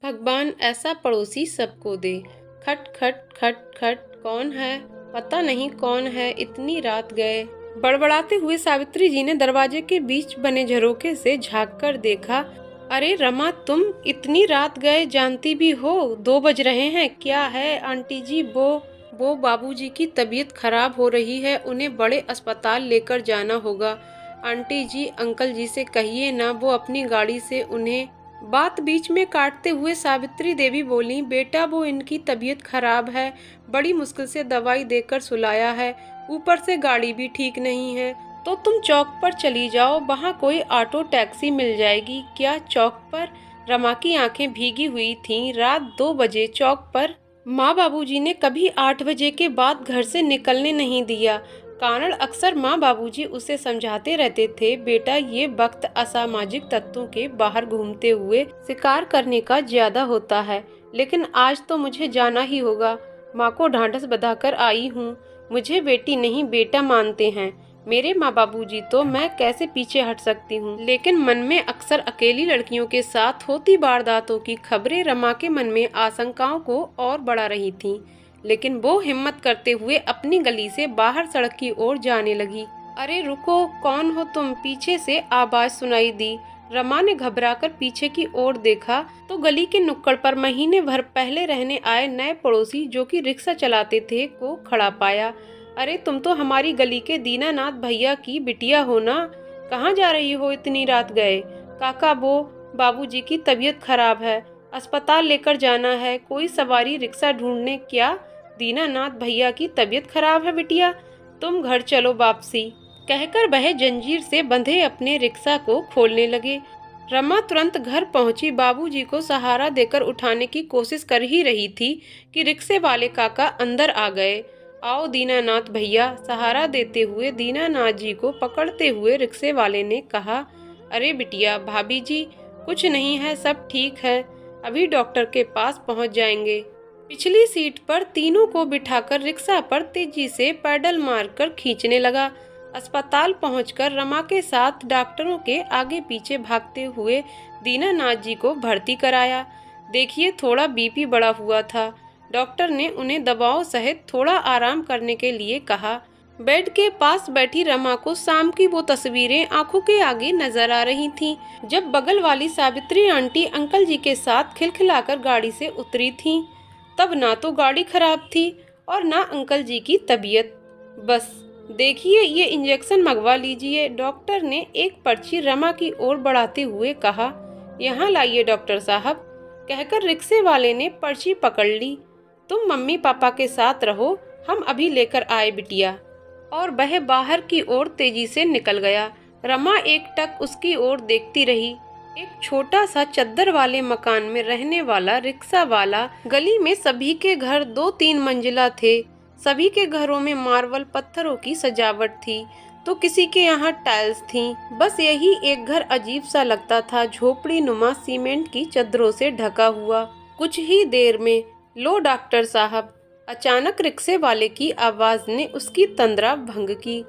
भगवान ऐसा पड़ोसी सबको दे। खट खट खट खट, कौन है? पता नहीं कौन है, इतनी रात गए। बड़बड़ाते हुए सावित्री जी ने दरवाजे के बीच बने झरोखे से झांक कर देखा। अरे रमा, तुम इतनी रात गए, जानती भी हो 2 बज रहे हैं। क्या है आंटी जी? वो बाबूजी की तबीयत खराब हो रही है, उन्हें बड़े अस्पताल लेकर जाना होगा। आंटी जी, अंकल जी से कहिए ना, वो अपनी गाड़ी से उन्हें। बात बीच में काटते हुए सावित्री देवी बोली, बेटा वो इनकी तबीयत खराब है, बड़ी मुश्किल से दवाई देकर सुलाया है, ऊपर से गाड़ी भी ठीक नहीं है, तो तुम चौक पर चली जाओ, वहाँ कोई ऑटो टैक्सी मिल जाएगी। क्या चौक पर? रमा की आंखें भीगी हुई थीं। रात 2 बजे चौक पर? माँ बाबूजी ने कभी 8 बजे के बाद घर से निकलने नहीं दिया। कारण अक्सर माँ बाबूजी उसे समझाते रहते थे, बेटा ये वक्त असामाजिक तत्वों के बाहर घूमते हुए शिकार करने का ज्यादा होता है, लेकिन आज तो मुझे जाना ही होगा। माँ को ढांढस बंधाकर आई हूँ। मुझे बेटी नहीं बेटा मानते हैं मेरे माँ बाबूजी, तो मैं कैसे पीछे हट सकती हूँ। लेकिन मन में अक्सर अकेली लड़कियों के साथ होती वारदातों की खबरें रमा के मन में आशंकाओं को और बढ़ा रही थीं। लेकिन वो हिम्मत करते हुए अपनी गली से बाहर सड़क की ओर जाने लगी। अरे रुको, कौन हो तुम? पीछे से आवाज सुनाई दी। रमा ने घबराकर पीछे की ओर देखा तो गली के नुक्कड़ पर महीने भर पहले रहने आए नए पड़ोसी, जो कि रिक्शा चलाते थे, को खड़ा पाया। अरे तुम तो हमारी गली के दीनानाथ भैया की बिटिया हो ना? कहाँ जा रही हो इतनी रात गए? काका, वो बाबूजी की तबीयत खराब है, अस्पताल लेकर जाना है, कोई सवारी रिक्शा ढूंढने। क्या? दीनानाथ भैया की तबीयत खराब है बिटिया, तुम घर चलो वापसी, कहकर वह जंजीर से बंधे अपने रिक्शा को खोलने लगे। रमा तुरंत घर पहुंची। बाबूजी को सहारा देकर उठाने की कोशिश कर ही रही थी कि रिक्शे वाले काका अंदर आ गए। आओ दीनानाथ भैया, सहारा देते हुए दीनानाथ जी को पकड़ते हुए रिक्शे वाले ने कहा। अरे बिटिया, भाभी जी कुछ नहीं है, सब ठीक है, अभी डॉक्टर के पास पहुंच जाएंगे। पिछली सीट पर तीनों को बिठाकर रिक्शा पर तेजी से पैडल मारकर खींचने लगा। अस्पताल पहुंचकर रमा के साथ डॉक्टरों के आगे पीछे भागते हुए दीनानाथ जी को भर्ती कराया। देखिए, थोड़ा बीपी बढ़ा हुआ था। डॉक्टर ने उन्हें दवाओं सहित थोड़ा आराम करने के लिए कहा। बेड के पास बैठी रमा को शाम की वो तस्वीरें आंखों के आगे नजर आ रही थीं, जब बगल वाली सावित्री आंटी अंकल जी के साथ खिलखिलाकर गाड़ी से उतरी थीं। तब ना तो गाड़ी खराब थी और ना अंकल जी की तबीयत। बस देखिए, ये इंजेक्शन मंगवा लीजिए, डॉक्टर ने एक पर्ची रमा की ओर बढ़ाते हुए कहा। यहाँ लाइए डॉक्टर साहब, कहकर रिक्शे वाले ने पर्ची पकड़ ली। तुम मम्मी पापा के साथ रहो, हम अभी लेकर आए बिटिया। और वह बाहर की ओर तेजी से निकल गया। रमा एकटक उसकी ओर देखती रही। एक छोटा सा चद्दर वाले मकान में रहने वाला रिक्शा वाला। गली में सभी के घर 2-3 मंजिला थे। सभी के घरों में मार्बल पत्थरों की सजावट थी, तो किसी के यहाँ टाइल्स थीं। बस यही एक घर अजीब सा लगता था, झोपड़ी नुमा सीमेंट की चद्दरों से ढका हुआ। कुछ ही देर में, लो डॉक्टर साहब, अचानक रिक्शे वाले की आवाज ने उसकी तंद्रा भंग की।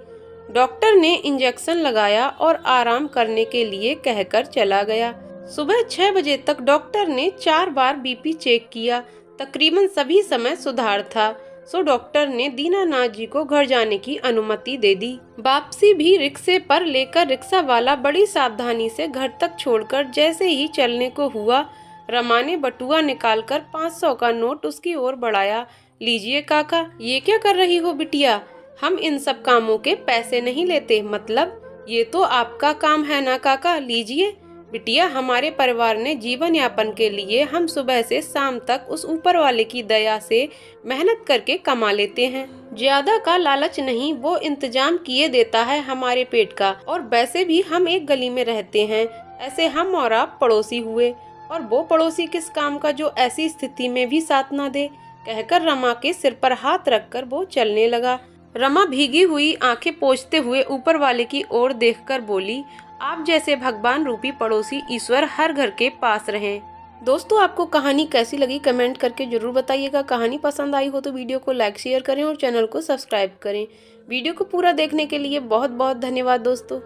डॉक्टर ने इंजेक्शन लगाया और आराम करने के लिए कहकर चला गया। सुबह 6 बजे तक डॉक्टर ने 4 बार बीपी चेक किया। तकरीबन सभी समय सुधार था, सो डॉक्टर ने दीनानाथ जी को घर जाने की अनुमति दे दी। वापसी भी रिक्शे पर लेकर रिक्शा वाला बड़ी सावधानी से घर तक छोड़कर जैसे ही चलने को हुआ, रमा ने बटुआ निकालकर 500 का नोट उसकी ओर बढ़ाया। लीजिए काका। ये क्या कर रही हो बिटिया? हम इन सब कामों के पैसे नहीं लेते, मतलब ये तो आपका काम है ना काका, लीजिए। बिटिया, हमारे परिवार ने जीवन यापन के लिए हम सुबह से शाम तक उस ऊपर वाले की दया से मेहनत करके कमा लेते हैं। ज्यादा का लालच नहीं, वो इंतजाम किए देता है हमारे पेट का। और वैसे भी हम एक गली में रहते हैं, ऐसे हम और आप पड़ोसी हुए, और वो पड़ोसी किस काम का जो ऐसी स्थिति में भी साथ ना दे, कहकर रमा के सिर पर हाथ रखकर वो चलने लगा। रमा भीगी हुई आंखें पोंछते हुए ऊपर वाले की ओर देखकर बोली, आप जैसे भगवान रूपी पड़ोसी ईश्वर हर घर के पास रहें। दोस्तों, आपको कहानी कैसी लगी कमेंट करके जरूर बताइएगा। कहानी पसंद आई हो तो वीडियो को लाइक शेयर करें और चैनल को सब्सक्राइब करें। वीडियो को पूरा देखने के लिए बहुत बहुत धन्यवाद दोस्तों।